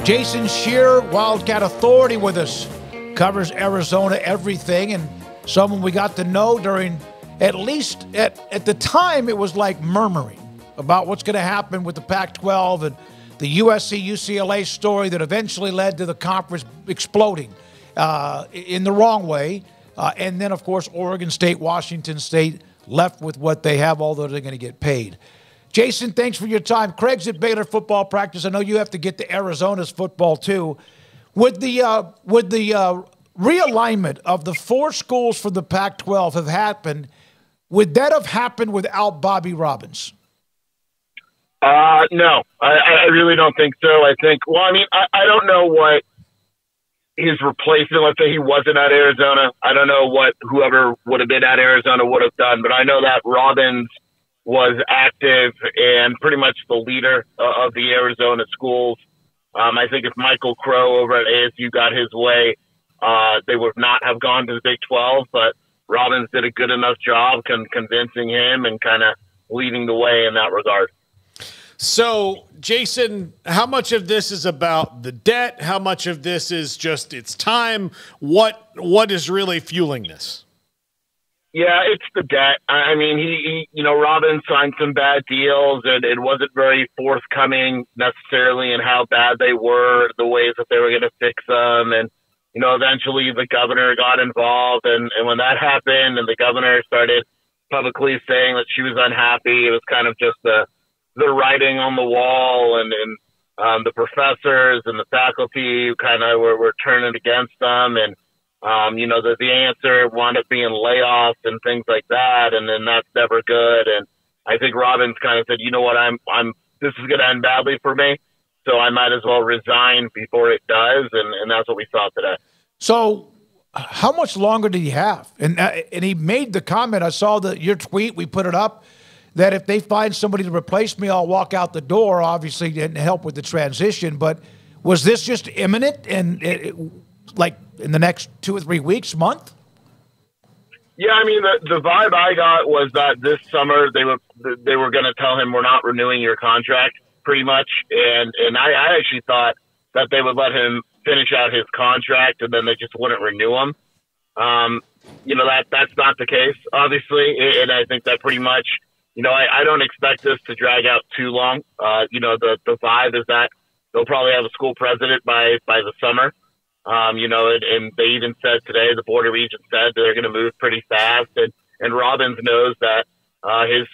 Jason Scheer, Wildcat Authority, with us. Covers Arizona everything, and someone we got to know during, at least at the time, it was like murmuring about what's going to happen with the Pac-12 and the USC-UCLA story that eventually led to the conference exploding in the wrong way. And then, of course, Oregon State, Washington State left with what they have, although they're going to get paid. Jason, thanks for your time. Craig's at Baylor football practice. I know you have to get to Arizona's football too. Would the realignment of the 4 schools for the Pac-12 have happened? Would that have happened without Bobby Robbins? No, I really don't think so. I think, well, I mean, I don't know what his replacement, let's say he wasn't at Arizona. I don't know what whoever would have been at Arizona would have done, but I know that Robbins was active and pretty much the leader of the Arizona schools. I think if Michael Crow over at ASU got his way, they would not have gone to the Big 12, but Robbins did a good enough job convincing him and kind of leading the way in that regard. So, Jason, how much of this is about the debt? How much of this is just it's time? What is really fueling this? Yeah, it's the debt. I mean, he Robbins signed some bad deals, and it wasn't very forthcoming necessarily in how bad they were, the ways that they were going to fix them. And, eventually the governor got involved. And when that happened and the governor started publicly saying that she was unhappy, it was kind of just the writing on the wall, and the professors and the faculty kind of were turning against them. And, the answer wound up being layoffs and things like that. And then that's never good. And I think Robbins kind of said, you know what, this is going to end badly for me, so I might as well resign before it does. And that's what we saw today. So how much longer did he have? And he made the comment, I saw your tweet, we put it up, that if they find somebody to replace me, I'll walk out the door. Obviously didn't help with the transition, but was this just imminent and like in the next 2 or 3 weeks, month? Yeah, I mean, the vibe I got was that this summer they were going to tell him, we're not renewing your contract, pretty much. And I actually thought that they would let him finish out his contract and then they just wouldn't renew him. That's not the case, obviously. And I think that pretty much, I don't expect this to drag out too long. The vibe is that they'll probably have a school president by the summer. And they even said today, the Board of Regents said they're going to move pretty fast. And Robbins knows that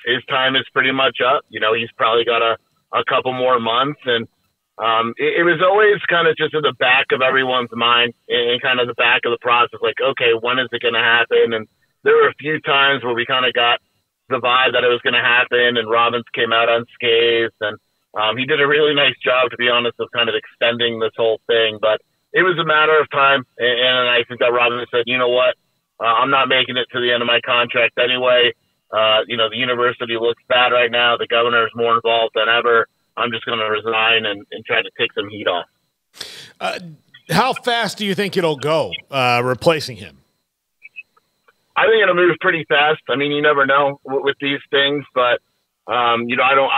his time is pretty much up. He's probably got a couple more months. And it was always kind of just in the back of everyone's mind and kind of the back of the process, like, okay, when is it going to happen? And there were a few times where we kind of got the vibe that it was going to happen, and Robbins came out unscathed. And he did a really nice job, to be honest, of kind of extending this whole thing. But it was a matter of time, and I think that Robbins said, you know what, I'm not making it to the end of my contract anyway. The university looks bad right now. The governor is more involved than ever. I'm just going to resign and try to take some heat off. How fast do you think it'll go, replacing him? I think it'll move pretty fast. I mean, you never know with these things, but I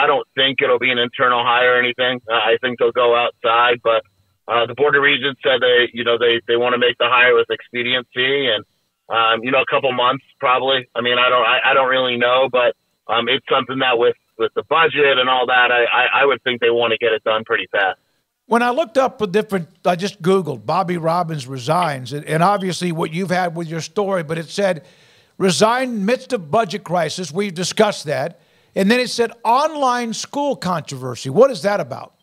don't think it'll be an internal hire or anything. I think they'll go outside, but the Board of Regents said they want to make the hire with expediency, and a couple months probably. I mean, I don't really know, but it's something that with the budget and all that, I would think they want to get it done pretty fast. When I looked up I just Googled Bobby Robbins resigns, and obviously what you've had with your story, but it said resign midst of budget crisis. We've discussed that. And then it said online school controversy. What is that about?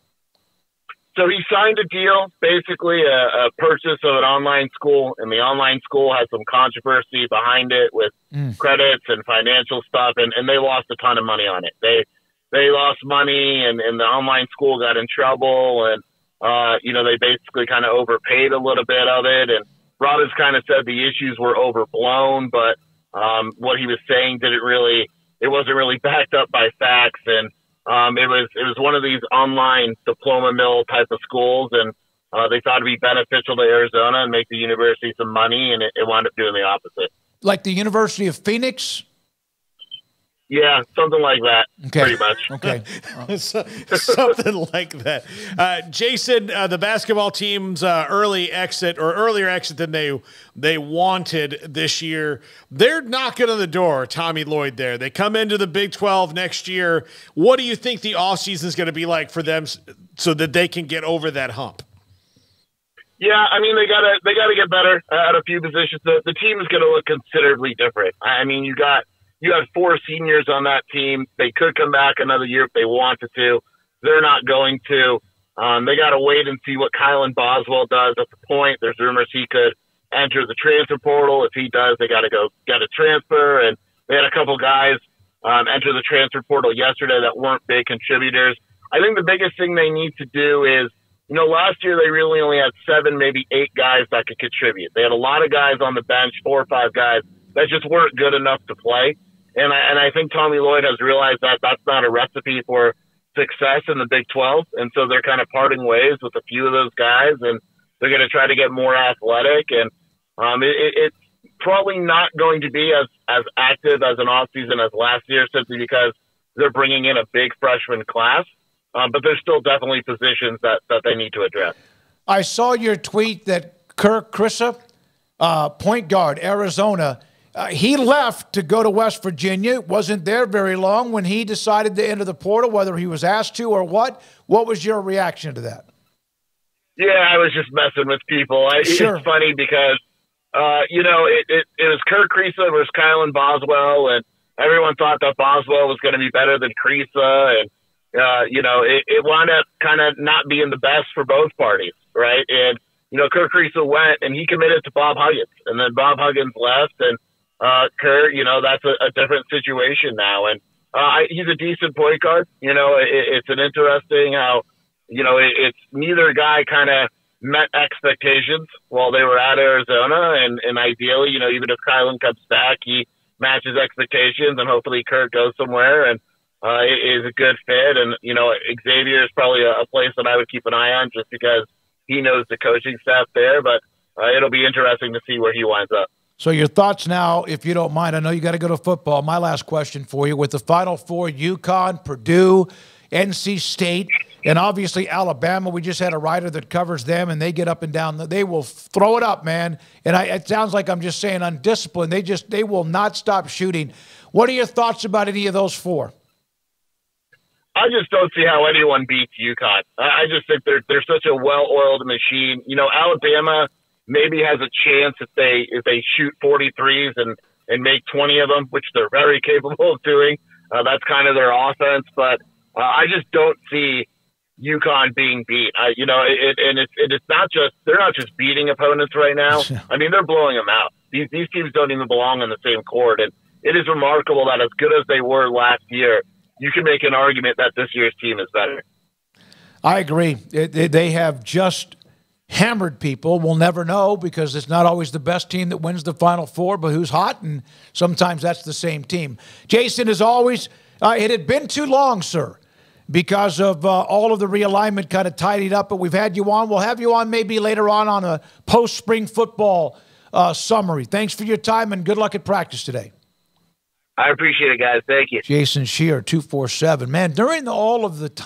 So he signed a deal, basically a purchase of an online school, and the online school had some controversy behind it with credits and financial stuff, and they lost a ton of money on it. They lost money, and the online school got in trouble, and they basically kind of overpaid a little bit of it. And Robbins kind of said the issues were overblown, but what he was saying it wasn't really backed up by facts. And it was one of these online diploma mill type of schools, and they thought it'd be beneficial to Arizona and make the university some money, and it wound up doing the opposite. Like the University of Phoenix? Yeah, something like that. Okay. Pretty much. Okay. Something like that. Jason, the basketball team's earlier exit than they wanted this year. They're knocking on the door, Tommy Lloyd there. They come into the Big 12 next year. What do you think the offseason is going to be like for them so that they can get over that hump? Yeah, I mean, they gotta get better at a few positions. The team is going to look considerably different. I mean, you have 4 seniors on that team. They could come back another year if they wanted to. They're not going to. They got to wait and see what Kylan Boswell does at the point. There's rumors he could enter the transfer portal. If he does, they got to go get a transfer. And they had a couple guys enter the transfer portal yesterday that weren't big contributors. I think the biggest thing they need to do is, last year they really only had 7, maybe 8 guys that could contribute. They had a lot of guys on the bench, 4 or 5 guys that just weren't good enough to play. And I think Tommy Lloyd has realized that that's not a recipe for success in the Big 12. And so they're kind of parting ways with a few of those guys, and they're going to try to get more athletic. And it's probably not going to be as active as an offseason as last year, simply because they're bringing in a big freshman class. But there's still definitely positions that they need to address. I saw your tweet that Kirk Krisa, point guard, Arizona, he left to go to West Virginia. Wasn't there very long when he decided to enter the portal, whether he was asked to or what. What was your reaction to that? Yeah, I was just messing with people. Sure. It's funny because, it was Kirk Krisa versus Kylan Boswell, and everyone thought that Boswell was going to be better than Krisa, and it wound up kind of not being the best for both parties, right? And, Kirk Krisa went and he committed to Bob Huggins, and then Bob Huggins left, and Kurt, that's a different situation now. And he's a decent point guard. It's an interesting how, it's neither guy kind of met expectations while they were at Arizona. And ideally, even if Kylan comes back, he matches expectations, and hopefully Kurt goes somewhere and is a good fit. And, Xavier is probably a place that I would keep an eye on just because he knows the coaching staff there. But it'll be interesting to see where he winds up. So your thoughts now, if you don't mind, I know you got to go to football. My last question for you, with the Final Four, UConn, Purdue, NC State, and obviously Alabama. We just had a writer that covers them, and they get up and down. They will throw it up, man. And it sounds like I'm just saying undisciplined. They will not stop shooting. What are your thoughts about any of those 4? I just don't see how anyone beats UConn. I just think they're such a well-oiled machine. Alabama maybe has a chance if they shoot 43s and make 20 of them, which they're very capable of doing. That's kind of their offense, but I just don't see UConn being beat. It's not just, they're not just beating opponents right now. I mean, they're blowing them out. These teams don't even belong on the same court, and it is remarkable that as good as they were last year, you can make an argument that this year's team is better. I agree. They have just hammered people. We'll never know because it's not always the best team that wins the Final Four, but who's hot, and sometimes that's the same team. Jason, as always, it had been too long, sir, because of all of the realignment kind of tidied up, but we've had you on. We'll have you on maybe later on a post-spring football summary. Thanks for your time, and good luck at practice today. I appreciate it, guys. Thank you. Jason Scheer, 247. Man, during all of the time,